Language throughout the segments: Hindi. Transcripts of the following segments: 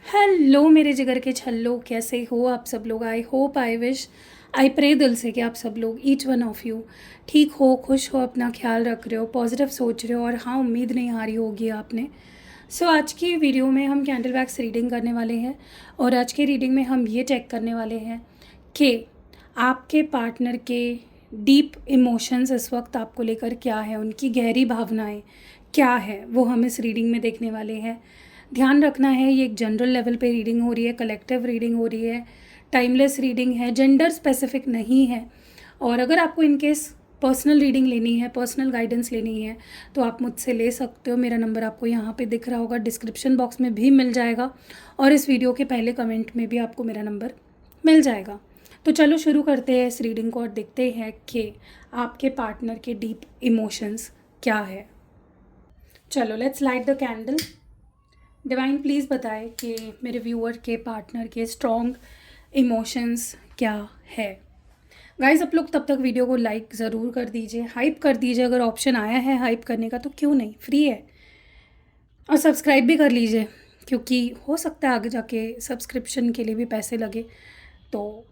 हेलो मेरे जिगर के छल्लो, कैसे हो आप सब लोग। I hope, I wish, I pray दिल से कि आप सब लोग, ईच वन ऑफ यू, ठीक हो, खुश हो, अपना ख्याल रख रहे हो, पॉजिटिव सोच रहे हो और हाँ, उम्मीद नहीं हारी होगी आपने। आज की वीडियो में हम कैंडल वैक्स रीडिंग करने वाले हैं और आज की रीडिंग में हम ये चेक करने वाले हैं कि आपके पार्टनर के डीप इमोशंस इस वक्त आपको लेकर क्या है, उनकी गहरी भावनाएं क्या है, वो हम इस रीडिंग में देखने वाले हैं। ध्यान रखना है, ये एक जनरल लेवल पे रीडिंग हो रही है, कलेक्टिव रीडिंग हो रही है, टाइमलेस रीडिंग है, जेंडर स्पेसिफिक नहीं है। और अगर आपको इनकेस पर्सनल रीडिंग लेनी है, पर्सनल गाइडेंस लेनी है, तो आप मुझसे ले सकते हो। मेरा नंबर आपको यहाँ पे दिख रहा होगा, डिस्क्रिप्शन बॉक्स में भी मिल जाएगा और इस वीडियो के पहले कमेंट में भी आपको मेरा नंबर मिल जाएगा। तो चलो शुरू करते हैं इस रीडिंग को और देखते हैं कि आपके पार्टनर के डीप इमोशंस क्या है। चलो let's light the candle. Divine please बताए कि मेरे व्यूअर के पार्टनर के स्ट्रॉन्ग इमोशंस क्या है। गाइस, आप लोग तब तक वीडियो को लाइक ज़रूर कर दीजिए, हाइप कर दीजिए, अगर ऑप्शन आया है हाइप करने का तो क्यों नहीं, फ्री है। और सब्सक्राइब भी कर लीजिए क्योंकि हो सकता है आगे जाके सब्सक्रिप्शन के लिए भी पैसे लगे, तो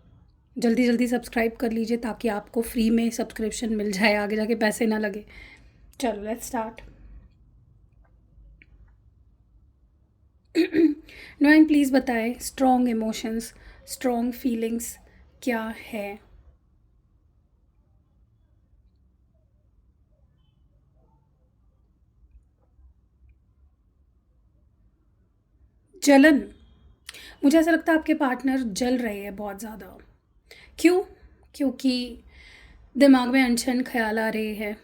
जल्दी जल्दी सब्सक्राइब कर लीजिए ताकि आपको फ्री में सब्सक्रिप्शन मिल जाए, आगे जाके पैसे ना लगे। चलो लेट्स स्टार्ट। डिवाइन प्लीज़ बताएं स्ट्रॉन्ग इमोशंस, स्ट्रॉन्ग फीलिंग्स क्या है। जलन, मुझे ऐसा लगता है आपके पार्टनर जल रहे हैं बहुत ज़्यादा। क्यों? क्योंकि दिमाग में अनछन ख्याल आ रहे हैं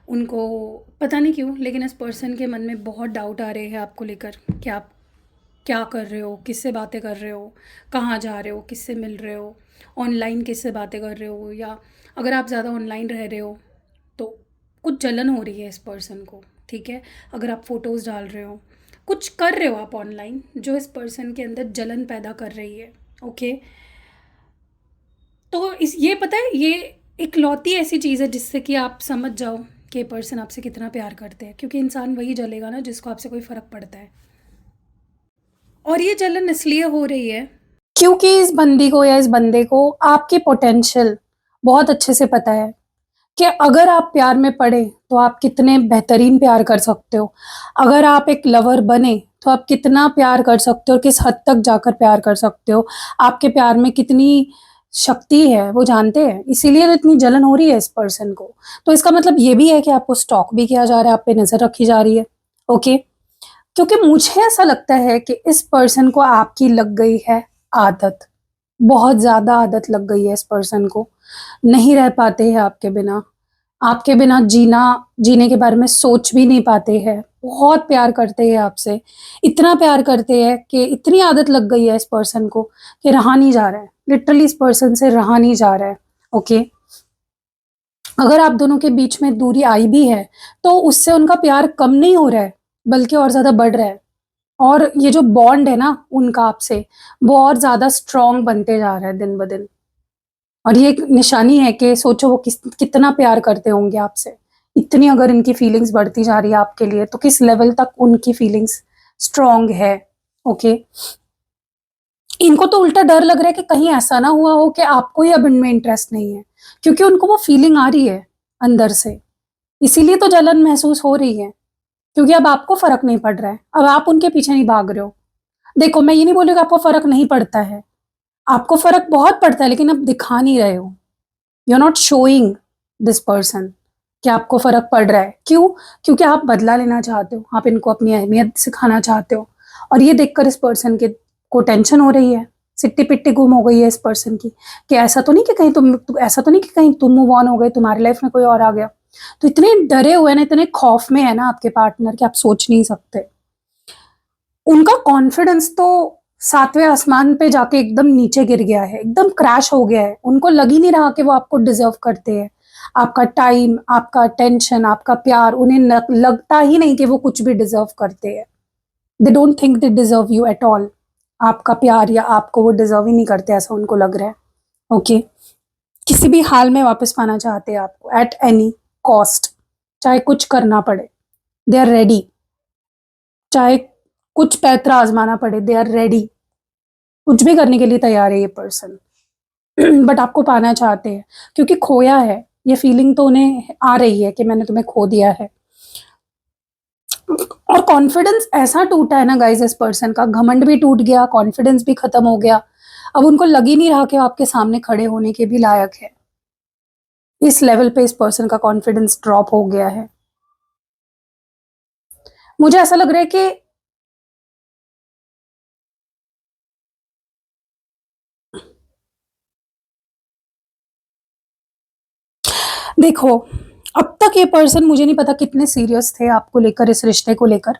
उनको, पता नहीं क्यों, लेकिन इस पर्सन के मन में बहुत डाउट आ रहे हैं आपको लेकर कि आप क्या कर रहे हो, किससे बातें कर रहे हो, कहाँ जा रहे हो, किससे मिल रहे हो, ऑनलाइन किससे बातें कर रहे हो, या अगर आप ज़्यादा ऑनलाइन रह रहे हो तो कुछ जलन हो रही है इस पर्सन को। ठीक है, अगर आप फ़ोटोज़ डाल रहे हो, कुछ कर रहे हो आप ऑनलाइन जो इस पर्सन के अंदर जलन पैदा कर रही है। ओके, तो इस ये पता है, ये इकलौती ऐसी चीज़ है जिससे कि आप समझ जाओ कि पर्सन आपसे कितना प्यार करते हैं, क्योंकि इंसान वही जलेगा ना जिसको आपसे कोई फ़र्क पड़ता है। और ये जलन इसलिए हो रही है क्योंकि इस बंदी को या इस बंदे को आपकी पोटेंशियल बहुत अच्छे से पता है कि अगर आप प्यार में पड़े तो आप कितने बेहतरीन प्यार कर सकते हो, अगर आप एक लवर बने तो आप कितना प्यार कर सकते हो और किस हद तक जाकर प्यार कर सकते हो, आपके प्यार में कितनी शक्ति है वो जानते हैं। इसीलिए तो इतनी जलन हो रही है इस पर्सन को। तो इसका मतलब ये भी है कि आपको स्टॉक भी किया जा रहा है, आप पे नज़र रखी जा रही है। ओके, क्योंकि मुझे ऐसा लगता है कि इस पर्सन को आपकी लग गई है आदत, बहुत ज़्यादा आदत लग गई है इस पर्सन को, नहीं रह पाते हैं आपके बिना, आपके बिना जीने के बारे में सोच भी नहीं पाते हैं, बहुत प्यार करते हैं आपसे, इतना प्यार करते हैं कि इतनी आदत लग गई है इस पर्सन को कि रहा नहीं जा रहा है, लिटरली इस पर्सन से रहा नहीं जा रहा है। ओके, अगर आप दोनों के बीच में दूरी आई भी है तो उससे उनका प्यार कम नहीं हो रहा है, बल्कि और ज़्यादा बढ़ रहा है। और ये जो बॉन्ड है ना उनका आपसे, वो और ज़्यादा स्ट्रॉन्ग बनते जा रहा है दिन ब दिन। और ये एक निशानी है कि सोचो वो कितना प्यार करते होंगे आपसे। इतनी अगर इनकी फीलिंग्स बढ़ती जा रही है आपके लिए तो किस लेवल तक उनकी फीलिंग्स स्ट्रॉन्ग है। ओके, इनको तो उल्टा डर लग रहा है कि कहीं ऐसा ना हुआ हो कि आपको ही अब इनमें इंटरेस्ट नहीं है, क्योंकि उनको वो फीलिंग आ रही है अंदर से, इसीलिए तो जलन महसूस हो रही है, क्योंकि अब आपको फर्क नहीं पड़ रहा है, अब आप उनके पीछे नहीं भाग रहे हो। देखो, मैं ये नहीं बोल रही कि आपको फर्क नहीं पड़ता है, आपको फर्क बहुत पड़ता है, लेकिन आप दिखा नहीं रहे हो। You are not showing this person कि आपको फर्क पड़ रहा है। क्यों? क्योंकि आप बदला लेना चाहते हो, आप इनको अपनी अहमियत सिखाना चाहते हो। और ये देखकर इस पर्सन के को टेंशन हो रही है, सिट्टी पिट्टी गुम हो गई है इस पर्सन की, कि ऐसा तो नहीं कि कहीं ऐसा तो नहीं कि कहीं तुम मूव ऑन हो गए, तुम्हारी लाइफ में कोई और आ गया। तो इतने डरे हुए ना, इतने खौफ में है ना आपके पार्टनर कि आप सोच नहीं सकते। उनका कॉन्फिडेंस तो सातवें आसमान पे जाके एकदम नीचे गिर गया है, एकदम क्रैश हो गया है। उनको लग ही नहीं रहा कि वो आपको डिजर्व करते हैं, आपका टाइम, आपका अटेंशन, आपका प्यार, उन्हें लगता ही नहीं कि वो कुछ भी डिजर्व करते हैं। They don't think they deserve you at all. आपका प्यार या आपको वो डिजर्व ही नहीं करते, ऐसा उनको लग रहा है। ओके, किसी भी हाल में वापस पाना चाहते हैं आपको, एट एनी कॉस्ट, चाहे कुछ करना पड़े, दे आर रेडी। चाहे कुछ पैंतरा आजमाना पड़े, दे आर रेडी, कुछ भी करने के लिए तैयार है ये पर्सन। बट आपको पाना चाहते हैं क्योंकि खोया है, ये फीलिंग तो उन्हें आ रही है कि मैंने तुम्हें खो दिया है। और कॉन्फिडेंस ऐसा टूटा है ना गाइस, इस पर्सन का घमंड भी टूट गया, कॉन्फिडेंस भी खत्म हो गया। अब उनको लग ही नहीं रहा कि वो आपके सामने खड़े होने के भी लायक है। इस लेवल पे इस पर्सन का कॉन्फिडेंस ड्रॉप हो गया है। मुझे ऐसा लग रहा है कि देखो, अब तक ये पर्सन मुझे नहीं पता कितने सीरियस थे आपको लेकर, इस रिश्ते को लेकर।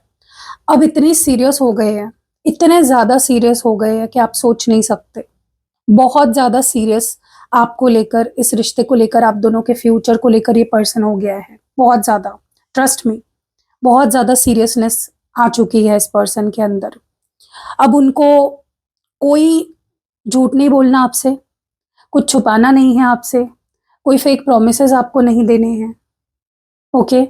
अब इतने सीरियस हो गए हैं, इतने ज्यादा सीरियस हो गए हैं कि आप सोच नहीं सकते। बहुत ज्यादा सीरियस आपको लेकर, इस रिश्ते को लेकर, आप दोनों के फ्यूचर को लेकर ये पर्सन हो गया है। बहुत ज्यादा, ट्रस्ट मी, बहुत ज्यादा सीरियसनेस आ चुकी है इस पर्सन के अंदर। अब उनको कोई झूठ नहीं बोलना आपसे, कुछ छुपाना नहीं है आपसे, कोई फेक प्रोमिसेस आपको नहीं देने हैं। ओके,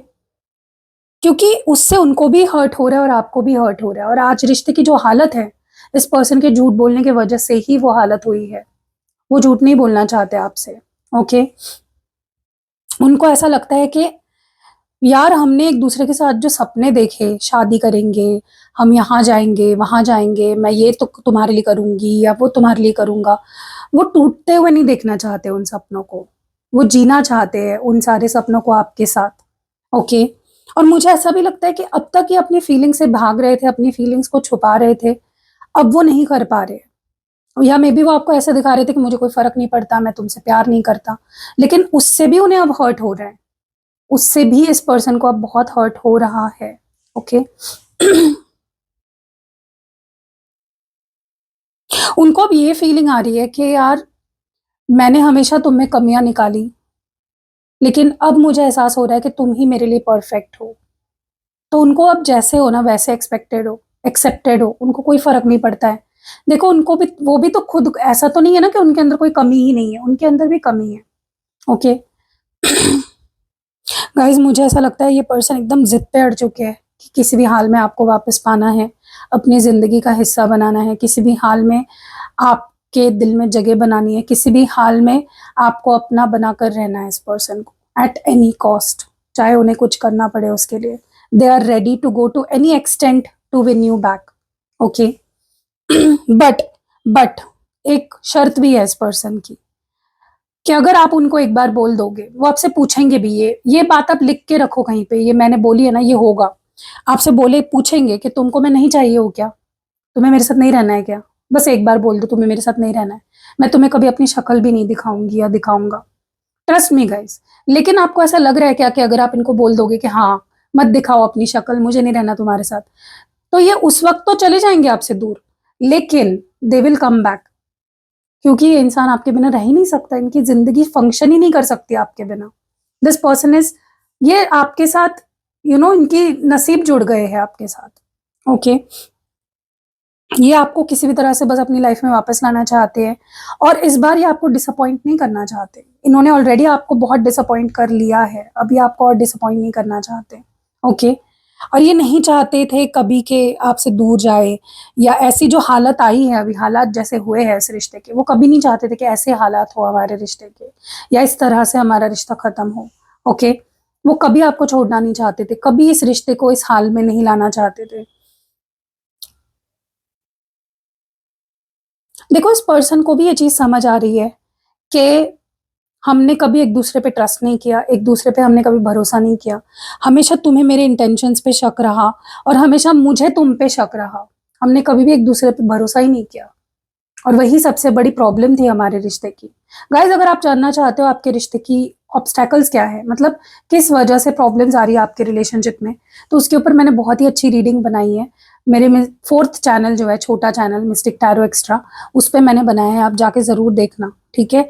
क्योंकि उससे उनको भी हर्ट हो रहा है और आपको भी हर्ट हो रहा है। और आज रिश्ते की जो हालत है, इस पर्सन के झूठ बोलने की वजह से ही वो हालत हुई है। वो झूठ नहीं बोलना चाहते आपसे। ओके, उनको ऐसा लगता है कि यार हमने एक दूसरे के साथ जो सपने देखे, शादी करेंगे, हम यहाँ जाएंगे, वहां जाएंगे, मैं ये तो तुम्हारे लिए करूंगी या वो तुम्हारे लिए करूंगा, वो टूटते हुए नहीं देखना चाहते उन सपनों को। वो जीना चाहते हैं उन सारे सपनों को आपके साथ। ओके, और मुझे ऐसा भी लगता है कि अब तक ये अपनी फीलिंग से भाग रहे थे, अपनी फीलिंग्स को छुपा रहे थे, अब वो नहीं कर पा रहे। या मे बी वो आपको ऐसे दिखा रहे थे कि मुझे कोई फर्क नहीं पड़ता, मैं तुमसे प्यार नहीं करता, लेकिन उससे भी उन्हें अब हर्ट हो रहा है। उससे भी इस पर्सन को अब बहुत हर्ट हो रहा है। ओके, उनको अब ये फीलिंग आ रही है कि यार मैंने हमेशा तुम में कमियां निकाली, लेकिन अब मुझे एहसास हो रहा है कि तुम ही मेरे लिए परफेक्ट हो। तो उनको अब जैसे हो ना वैसे एक्सपेक्टेड हो, एक्सेप्टेड हो, उनको कोई फर्क नहीं पड़ता है। देखो उनको भी, वो भी तो खुद, ऐसा तो नहीं है ना कि उनके अंदर कोई कमी ही नहीं है, उनके अंदर भी कमी है। ओके गाइज, मुझे ऐसा लगता है ये पर्सन एकदम जिद पे अड़ चुके हैं कि किसी भी हाल में आपको वापस पाना है, अपनी जिंदगी का हिस्सा बनाना है, किसी भी हाल में आपके दिल में जगह बनानी है, किसी भी हाल में आपको अपना बनाकर रहना है इस पर्सन को, एट एनी कॉस्ट, चाहे उन्हें कुछ करना पड़े उसके लिए। They are ready to go to any extent to win you back. Okay, but but एक शर्त भी है इस पर्सन की कि अगर आप उनको एक बार बोल दोगे, वो आपसे पूछेंगे भी, ये बात आप लिख के रखो कहीं पे, ये मैंने बोली है ना, ये होगा। आपसे बोले, पूछेंगे कि तुमको मैं नहीं चाहिए हो क्या, तुम्हें मेरे साथ नहीं रहना है क्या, बस एक बार बोल दो तुम्हें मेरे साथ नहीं रहना है, मैं तुम्हें कभी अपनी शक्ल भी नहीं दिखाऊंगी या दिखाऊंगा। Trust me guys. लेकिन आपको ऐसा लग रहा है क्या कि अगर आप इनको बोल दोगे कि हाँ मत दिखाओ अपनी शक्ल, मुझे नहीं रहना तुम्हारे साथ, तो ये उस वक्त तो चले जाएंगे आपसे दूर, लेकिन दे विल कम बैक। क्योंकि ये इंसान आपके बिना रह ही नहीं सकता, इनकी जिंदगी फंक्शन ही नहीं कर सकती आपके बिना। दिस पर्सन इज, ये आपके साथ इनकी नसीब जुड़ गए हैं आपके साथ। ओके, ये आपको किसी भी तरह से बस अपनी लाइफ में वापस लाना चाहते हैं, और इस बार ये आपको डिसअपॉइंट नहीं करना चाहते। इन्होंने ऑलरेडी आपको बहुत डिसअपॉइंट कर लिया है, अभी आपको और डिसअपॉइंट नहीं करना चाहते। ओके, और ये नहीं चाहते थे कभी के आपसे दूर जाए, या ऐसी जो हालत आई है अभी, हालात जैसे हुए हैं इस रिश्ते के, वो कभी नहीं चाहते थे कि ऐसे हालात हो हमारे रिश्ते के, या इस तरह से हमारा रिश्ता खत्म हो। ओके, वो कभी आपको छोड़ना नहीं चाहते थे, कभी इस रिश्ते को इस हाल में नहीं लाना चाहते थे। देखो, इस पर्सन को भी ये चीज समझ आ रही है कि हमने कभी एक दूसरे पे ट्रस्ट नहीं किया, एक दूसरे पे हमने कभी भरोसा नहीं किया, हमेशा तुम्हें मेरे इंटेंशंस पे शक रहा, और हमेशा मुझे तुम पे शक रहा, हमने कभी भी एक दूसरे पे भरोसा ही नहीं किया। और वही सबसे बड़ी प्रॉब्लम थी हमारे रिश्ते की। गाइज, अगर आप जानना चाहते हो आपके रिश्ते की ऑब्स्टैकल्स क्या है, मतलब किस वजह से प्रॉब्लम्स आ रही है आपके रिलेशनशिप में, तो उसके ऊपर मैंने बहुत ही अच्छी रीडिंग बनाई है। मेरे में 4th चैनल जो है, छोटा चैनल मिस्टिक टैरो एक्स्ट्रा, उस पर मैंने बनाया है, आप जाके जरूर देखना, ठीक है।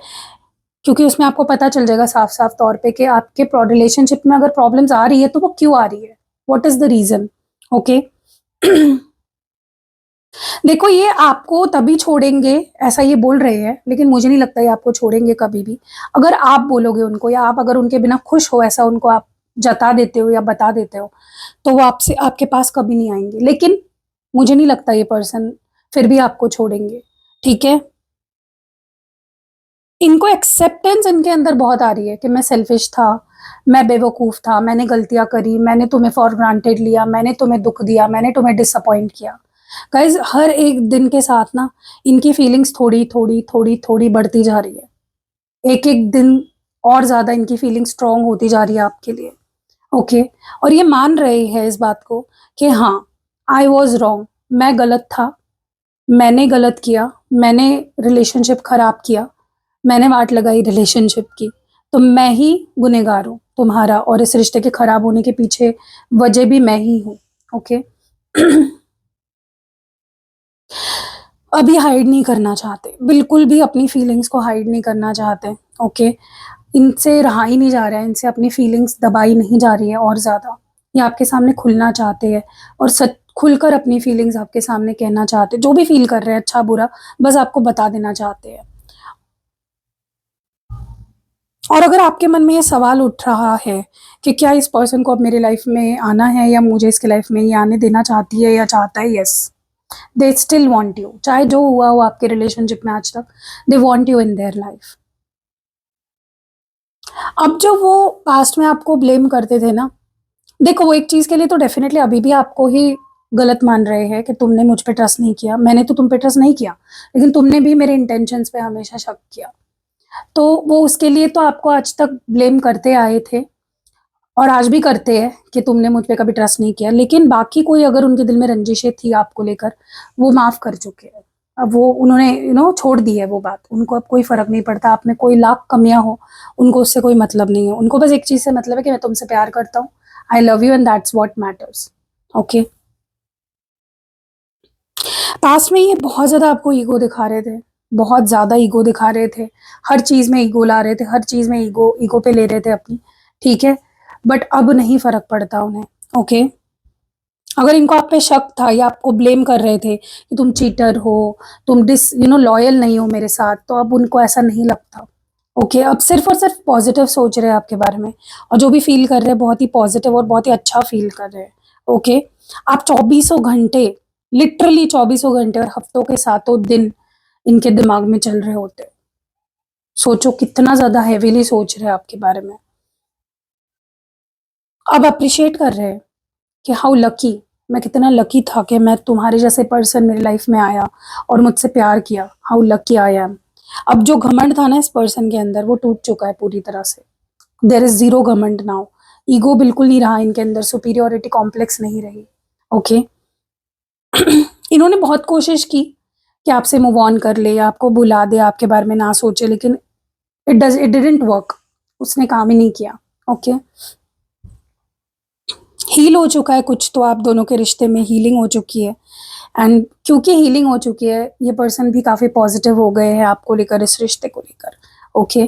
क्योंकि उसमें आपको पता चल जाएगा साफ साफ तौर पे कि आपके रिलेशनशिप में अगर प्रॉब्लम्स आ रही है तो वो क्यों आ रही है, what is the reason. Okay, देखो, ये आपको तभी छोड़ेंगे, ऐसा ये बोल रहे हैं, लेकिन मुझे नहीं लगता ये आपको छोड़ेंगे कभी भी। अगर आप बोलोगे उनको, या आप अगर उनके बिना खुश हो, ऐसा उनको आप जता देते हो या बता देते हो, तो वो आपसे, आपके पास कभी नहीं आएंगे। लेकिन मुझे नहीं लगता ये पर्सन फिर भी आपको छोड़ेंगे, ठीक है? इनको एक्सेप्टेंस इनके अंदर बहुत आ रही है कि मैं सेल्फिश था, मैं बेवकूफ़ था, मैंने गलतियाँ करी, मैंने तुम्हें फॉर ग्रांटेड लिया, मैंने तुम्हें दुःख दिया, मैंने तुम्हें डिसअपॉइंट किया। गाइज़ हर एक दिन के साथ ना इनकी फीलिंग्स थोड़ी-थोड़ी, थोड़ी-थोड़ी बढ़ती जा रही है। एक-एक दिन और ज़्यादा इनकी फीलिंग स्ट्रॉन्ग होती जा रही है आपके लिए, ओके? और ये मान रहे हैं इस बात को कि हाँ, आई वाज़ रॉन्ग, मैं गलत था, मैंने गलत किया, मैंने रिलेशनशिप खराब किया, मैंने वाट लगाई रिलेशनशिप की, तो मैं ही गुनहगार हूँ तुम्हारा और इस रिश्ते के खराब होने के पीछे वजह भी मैं ही हूँ, ओके? अभी हाइड नहीं करना चाहते, बिल्कुल भी अपनी फीलिंग्स को हाइड नहीं करना चाहते, ओके? इनसे रहा ही नहीं जा रहा है, इनसे अपनी फीलिंग्स दबाई नहीं जा रही है और ज़्यादा। ये आपके सामने खुलना चाहते हैं और सच खुलकर अपनी फीलिंग्स आपके सामने कहना चाहते हैं, जो भी फ़ील कर रहे हैं अच्छा-बुरा, बस आपको बता देना चाहते हैं। और अगर आपके मन में ये सवाल उठ रहा है कि क्या इस पर्सन को अब मेरी लाइफ़ में आना है या मुझे इसकी लाइफ़ में ये आने देना चाहती है या चाहता है, yes, they still want you. चाहे जो हुआ हो आपके रिलेशनशिप में आज तक, they want you in their life. अब जो वो पास्ट में आपको ब्लेम करते थे ना, देखो वो एक चीज़ के लिए तो डेफ़िनेटली अभी भी आपको ही गलत मान रहे हैं कि तुमने मुझ पे ट्रस्ट नहीं किया। मैंने तो तुम पे ट्रस्ट नहीं किया, लेकिन तुमने भी मेरे इंटेंशंस पे हमेशा शक किया। तो वो उसके लिए तो आपको आज तक ब्लेम करते आए थे और आज भी करते हैं कि तुमने मुझ पे कभी ट्रस्ट नहीं किया। लेकिन बाकी कोई अगर उनके दिल में रंजिशें थी आपको लेकर, वो माफ़ कर चुके हैं। अब वो उन्होंने छोड़ दी है वो बात। उनको अब कोई फ़र्क नहीं पड़ता, आप में कोई लाख कमियाँ हो, उनको उससे कोई मतलब नहीं है। उनको बस एक चीज़ से मतलब है कि मैं तुमसे प्यार करता हूँ, I love you and that's what matters, okay? Past में ये बहुत ज़्यादा आपको ईगो दिखा रहे थे, बहुत ज़्यादा ईगो दिखा रहे थे, हर चीज़ में ईगो ला रहे थे, हर चीज़ में ईगो ईगो पे ले रहे थे अपनी, ठीक है? बट अब नहीं फ़र्क पड़ता उन्हें, ओके? अगर इनको आप पे शक था या आपको ब्लेम कर रहे थे कि तुम चीटर हो, तुम लॉयल नहीं हो मेरे साथ, तो अब उनको ऐसा नहीं लगता, ओके? अब सिर्फ़ और सिर्फ़ पॉज़िटिव सोच रहे हैं आपके बारे में और जो भी फ़ील कर रहे हैं बहुत ही पॉज़िटिव और बहुत ही अच्छा फ़ील कर रहे हैं, ओके? आप चौबीसों घंटे, लिटरली चौबीसों घंटे और हफ़्तों के सातों दिन इनके दिमाग में चल रहे होते हैं। सोचो कितना ज़्यादा हेवीली सोच रहे हैं आपके बारे में। अब एप्रिशिएट कर रहे हैं कि हाउ लकी, मैं कितना लकी था कि मैं तुम्हारे जैसे पर्सन मेरी लाइफ में आया और मुझसे प्यार किया, हाउ लकी आई एम। अब जो घमंड था ना इस पर्सन के अंदर वो टूट चुका है पूरी तरह से। देयर इज ज़ीरो घमंड नाउ, ईगो बिल्कुल नहीं रहा इनके अंदर, सुपीरियॉरिटी कॉम्प्लेक्स नहीं रही, ओके? इन्होंने बहुत कोशिश की कि आपसे मूव ऑन कर ले, आपको भुला दे, आपके बारे में ना सोचे, लेकिन इट डिडंट वर्क, उसने काम ही नहीं किया, ओके? हील हो चुका है कुछ तो आप दोनों के रिश्ते में हीलिंग हो चुकी है एंड क्योंकि हीलिंग हो चुकी है, ये पर्सन भी काफ़ी पॉजिटिव हो गए हैं आपको लेकर, इस रिश्ते को लेकर, ओके?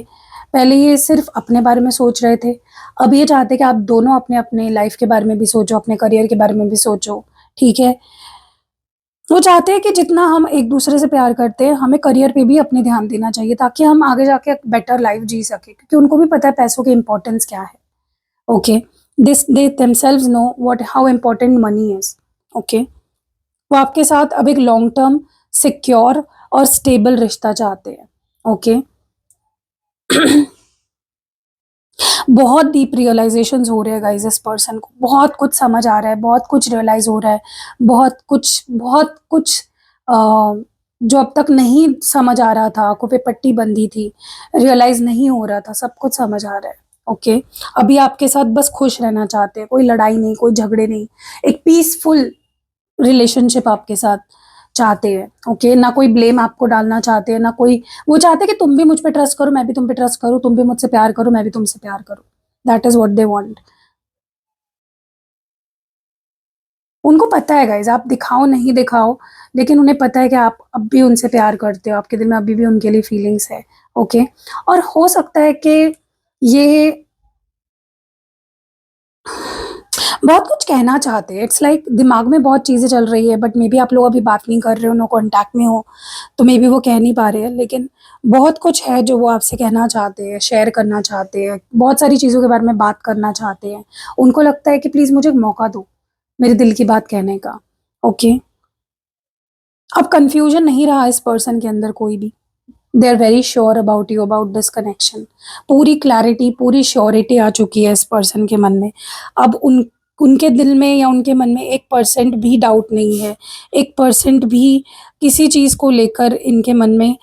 पहले ये सिर्फ़ अपने बारे में सोच रहे थे, अब ये चाहते हैं कि आप दोनों अपने-अपने लाइफ़ के बारे में भी सोचो, अपने करियर के बारे में भी सोचो, ठीक है? वो चाहते हैं कि जितना हम एक-दूसरे से प्यार करते हैं, हमें करियर पे भी अपने ध्यान देना चाहिए ताकि हम आगे जाके एक बेटर लाइफ़ जी सकें, क्योंकि उनको भी पता है पैसों की इम्पोर्टेंस क्या है, okay? This they themselves know what how important money is, okay? वो आपके साथ अब एक लॉन्ग टर्म, सिक्योर और स्टेबल रिश्ता चाहते हैं, ओके? बहुत डीप रियलाइज़ेशंस हो रहे हैं गाइज़ इस पर्सन को, बहुत कुछ समझ आ रहा है, बहुत कुछ रियलाइज़ हो रहा है, बहुत कुछ जो अब तक नहीं समझ आ रहा था, आँखों पे पट्टी बंधी थी, रियलाइज़ नहीं हो रहा था, सब कुछ समझ आ रहा है, ओके? अभी आपके साथ बस खुश रहना चाहते हैं, कोई लड़ाई नहीं, कोई झगड़े नहीं, एक पीसफुल रिलेशनशिप आपके साथ चाहते हैं, ओके? ना कोई ब्लेम आपको डालना चाहते हैं, ना कोई, वो चाहते हैं कि तुम भी मुझ पे ट्रस्ट करो, मैं भी तुम पे ट्रस्ट करूँ, तुम भी मुझसे प्यार करो, मैं भी तुमसे प्यार करूँ। That is what they want. उनको पता है गाइज़, आप दिखाओ नहीं दिखाओ, लेकिन उन्हें पता है कि आप अब भी उनसे प्यार करते हो, आपके दिल में अभी भी उनके लिए फीलिंग्स है, ओके? और हो सकता है कि ये बहुत कुछ कहना चाहते हैं, इट्स लाइक दिमाग में बहुत चीज़ें चल रही है बट मे बी आप लोग अभी बात नहीं कर रहे हो, नो कॉन्टैक्ट में हो, तो मे बी वो कह नहीं पा रहे हैं, लेकिन बहुत कुछ है जो वो आपसे कहना चाहते हैं, शेयर करना चाहते हैं, बहुत सारी चीज़ों के बारे में बात करना चाहते हैं। उनको लगता है कि प्लीज़ मुझे एक मौका दो, मेरे दिल की बात कहने का, ओके? अब कंफ्यूजन नहीं रहा इस पर्सन के अंदर कोई भी। They are very sure about you, about this connection. पूरी क्लैरिटी, पूरी श्योरिटी आ चुकी है इस पर्सन के मन में। अब उनके दिल में या उनके मन में 1% भी डाउट नहीं है, 1% भी किसी चीज़ को लेकर इनके मन में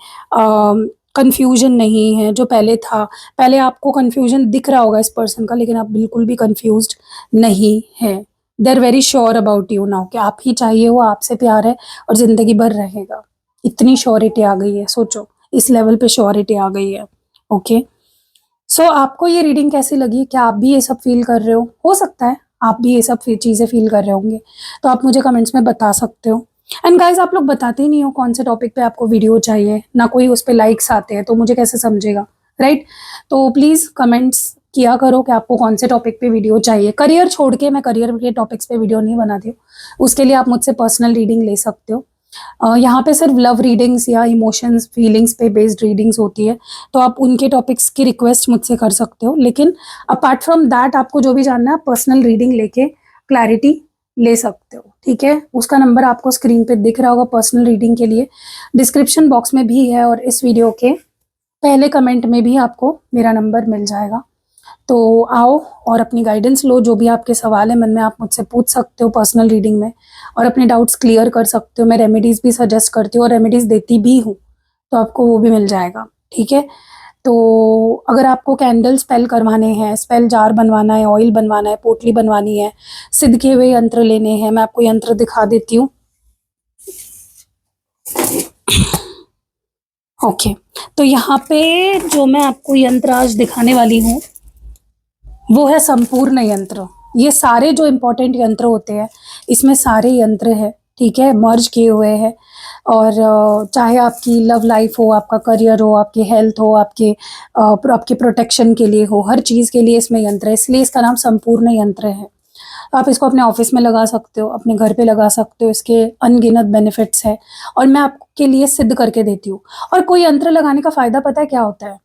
कंफ्यूजन नहीं है जो पहले था। पहले आपको कंफ्यूजन दिख रहा होगा इस पर्सन का, लेकिन आप बिल्कुल भी कंफ्यूज्ड नहीं है। They are very sure about you now कि आप ही चाहिए, वो आपसे प्यार है और ज़िंदगी भर रहेगा। इतनी श्योरिटी आ गई है, सोचो इस लेवल पे श्योरिटी आ गई है। ओके, सो आपको ये रीडिंग कैसी लगी? क्या आप भी ये सब फील कर रहे हो सकता है आप भी ये सब चीज़ें फील कर रहे होंगे, तो आप मुझे कमेंट्स में बता सकते हो। एंड गाइज, आप लोग बताते ही नहीं हो कौन से टॉपिक पे आपको वीडियो चाहिए, ना कोई उस पर लाइक्स आते हैं, तो मुझे कैसे समझेगा, राइट? तो प्लीज़ कमेंट्स किया करो कि आपको कौन से टॉपिक पे वीडियो चाहिए। करियर छोड़ के मैं करियर के टॉपिक्स पे वीडियो नहीं बनाती हूँ, उसके लिए आप मुझसे पर्सनल रीडिंग ले सकते हो। यहाँ पे सिर्फ लव रीडिंग्स या इमोशंस फीलिंग्स पे बेस्ड रीडिंग्स होती है, तो आप उनके टॉपिक्स की रिक्वेस्ट मुझसे कर सकते हो। लेकिन अपार्ट फ्रॉम दैट आपको जो भी जानना है, पर्सनल रीडिंग लेके क्लैरिटी ले सकते हो, ठीक है? उसका नंबर आपको स्क्रीन पे दिख रहा होगा पर्सनल रीडिंग के लिए, डिस्क्रिप्शन बॉक्स में भी है, और इस वीडियो के पहले कमेंट में भी आपको मेरा नंबर मिल जाएगा। तो आओ और अपनी गाइडेंस लो, जो भी आपके सवाल है मन में आप मुझसे पूछ सकते हो पर्सनल रीडिंग में, और अपने डाउट्स क्लियर कर सकते हो। मैं रेमेडीज़ भी सजेस्ट करती हूँ और रेमेडीज़ देती भी हूँ, तो आपको वो भी मिल जाएगा, ठीक है? तो अगर आपको कैंडल स्पेल करवाने हैं, स्पेल जार बनवाना है, ऑयल बनवाना है, पोटली बनवानी है, सिद्ध किए हुए यंत्र लेने हैं, मैं आपको यंत्र दिखा देती हूँ। ओके, तो यहाँ पे जो मैं आपको यंत्र आज दिखाने वाली हूँ वो है संपूर्ण यंत्र। ये सारे जो इम्पोर्टेंट यंत्र होते हैं, इसमें सारे यंत्र हैं, ठीक है, मर्ज किए हुए हैं। और चाहे आपकी लव लाइफ हो, आपका करियर हो, आपकी हेल्थ हो, आपके प्रोटेक्शन के लिए हो, हर चीज़ के लिए इसमें यंत्र है, इसलिए इसका नाम संपूर्ण यंत्र है। आप इसको अपने ऑफिस में लगा सकते हो, अपने घर पे लगा सकते हो, इसके अनगिनत बेनिफिट्स है, और मैं आपके लिए सिद्ध करके देती हूँ। और कोई यंत्र लगाने का फ़ायदा पता है क्या होता है?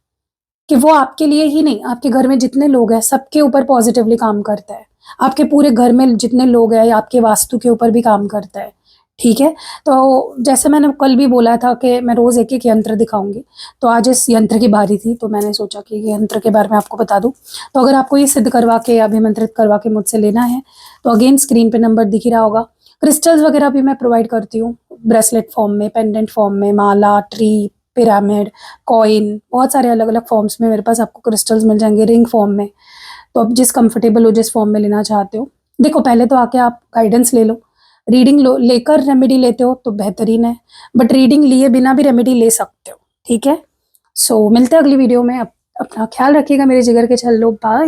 कि वो आपके लिए ही नहीं, आपके घर में जितने लोग हैं सबके ऊपर पॉजिटिवली काम करता है। आपके पूरे घर में जितने लोग हैं, या आपके वास्तु के ऊपर भी काम करता है, ठीक है? तो जैसे मैंने कल भी बोला था कि मैं रोज़ एक-एक यंत्र दिखाऊँगी, तो आज इस यंत्र की बारी थी, तो मैंने सोचा कि ये यंत्र के बारे में आपको बता दूँ। तो अगर आपको ये सिद्ध करवा के, अभिमंत्रित करवा के मुझसे लेना है, तो अगेन स्क्रीन पे नंबर दिख ही रहा होगा। क्रिस्टल्स वगैरह भी मैं प्रोवाइड करती हूँ, ब्रेसलेट फॉर्म में, पेंडेंट फॉर्म में, माला, ट्री, पिरामिड, कॉइन, बहुत सारे अलग-अलग फॉर्म्स में मेरे पास आपको क्रिस्टल्स मिल जाएँगे, रिंग फॉर्म में। तो आप जिस कंफर्टेबल हो, जिस फॉर्म में लेना चाहते हो। देखो, पहले तो आके आप गाइडेंस ले लो, रीडिंग लो, लेकर रेमेडी लेते हो तो बेहतरीन है, बट रीडिंग लिए बिना भी रेमेडी ले सकते हो, ठीक है? सो मिलते हैं अगली वीडियो में। अपना ख्याल रखिएगा मेरे जिगर के छल्लो, बाय।